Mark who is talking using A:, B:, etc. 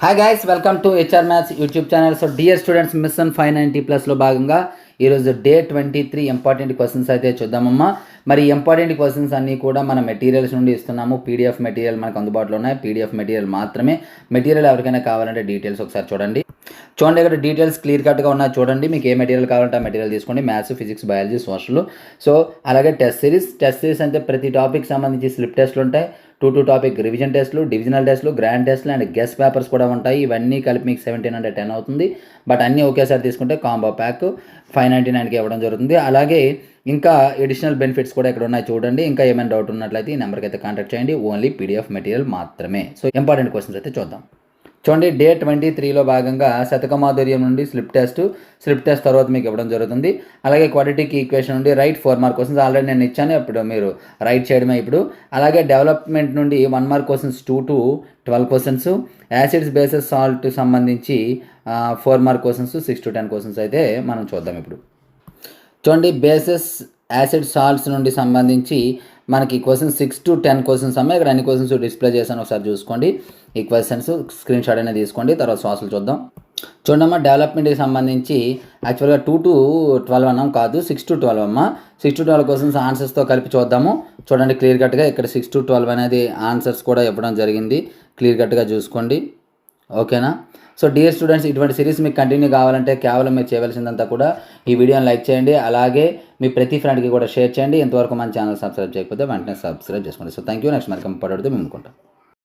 A: Hi guys, welcome to HR maths YouTube channel. So dear students, mission 590+లో భాగంగా ఈరోజు day 23 important questions అయితే చూద్దామమ్మా. మరి ఇంపార్టెంట్ క్వశ్చన్స్ అన్నీ కూడా మన మెటీరియల్స్ నుండి ఇస్తున్నాము. పీడిఎఫ్ మెటీరియల్ మనకు అందుబాటులో ఉన్నాయి. పీడిఎఫ్ మెటీరియల్ మాత్రమే. మెటీరియల్ ఎవరికైనా కావాలంటే డీటెయిల్స్ ఒకసారి చూడండి. ఇక్కడ డీటెయిల్స్ క్లియర్ కట్గా ఉన్నాయి. చూడండి, మీకు ఏ మెటీరియల్ కావాలంటే ఆ మెటీరియల్ తీసుకోండి. Maths, physics, biology, social. So అలాగే టెస్ట్ సిరీస్ అంటే ప్రతి టాపిక్ సంబంధించి స్లిప్ టెస్ట్లు ఉంటాయి. 2 టాపిక్ రివిజన్ టెస్ట్లు, డివిజనల్ టెస్ట్లు, గ్రాండ్ టెస్ట్లు అండ్ గెస్ట్ పేపర్స్ కూడా ఉంటాయి. ఇవన్నీ కలిపి మీకు 1710 అవుతుంది. బట్ అన్నీ ఒకేసారి తీసుకుంటే కాంబో ప్యాక్ 599కి ఇవ్వడం జరుగుతుంది. అలాగే ఇంకా ఎడిషనల్ బెనిఫిట్స్ కూడా ఇక్కడ ఉన్నాయి. చూడండి, ఇంకా ఏమైనా డౌట్ ఉన్నట్లయితే ఈ నెంబర్కి అయితే కాంటాక్ట్ చేయండి. ఓన్లీ పీడిఎఫ్ మెటీరియల్ మాత్రమే. సో ఇంపార్టెంట్ క్వశ్చన్స్ అయితే చూద్దాం. చూడండి, డే 23లో భాగంగా శతకమాధుర్యం నుండి స్లిప్ టెస్ట్ తర్వాత మీకు ఇవ్వడం జరుగుతుంది. అలాగే క్వాడ్రాటిక్ ఈక్వేషన్ నుండి రైట్ 4 మార్క్ క్వశ్చన్స్ ఆల్రెడీ నేను ఇచ్చాను. ఇప్పుడు మీరు రైట్ చేయడమే ఇప్పుడు. అలాగే డెవలప్మెంట్ నుండి 1 mark questions 2 to 12 questions. Acids, bases, salt సంబంధించి 4 మార్క్ క్వశ్చన్స్ 6 to 10 క్వశ్చన్స్ అయితే మనం చూద్దాం ఇప్పుడు. చూడండి, బేసెస్, యాసిడ్, సాల్ట్స్ నుండి సంబంధించి మనకి క్వశ్చన్స్ 6 to 10 క్వశ్చన్స్ అమ్మాయి. ఇక్కడ అన్ని క్వశ్చన్స్ డిస్ప్లే చేశాను, ఒకసారి చూసుకోండి. ఈ క్వశ్చన్స్ స్క్రీన్ షాట్ అనేది తీసుకోండి. తర్వాత సోషల్ చూద్దాం. చూడమ్మా, డెవలప్మెంట్కి సంబంధించి యాక్చువల్గా 2 to 12 అన్నాం, కాదు 6 to 12 అమ్మా. 6 to 12 క్వశ్చన్స్ ఆన్సర్స్తో కలిపి చూద్దాము. చూడండి క్లియర్ కట్గా ఇక్కడ 6 to 12 అనేది ఆన్సర్స్ కూడా ఇవ్వడం జరిగింది. క్లియర్ కట్గా చూసుకోండి, ఓకేనా. సో డియర్ స్టూడెంట్స్, ఇటువంటి సిరీస్ మీకు కంటిన్యూ కావాలంటే కేవలం మీరు చేయవలసిందంతా కూడా ఈ వీడియోని లైక్ చేయండి. అలాగే మీ ప్రతి ఫ్రెండ్కి కూడా షేర్ చేయండి. ఇంతవరకు మన ఛానల్ సబ్స్క్రైబ్ చేయకపోతే వెంటనే సబ్స్క్రైబ్ చేసుకోండి. So thank you. నెక్స్ట్ మరి కంపర్ట్ మేము అనుకుంటాం.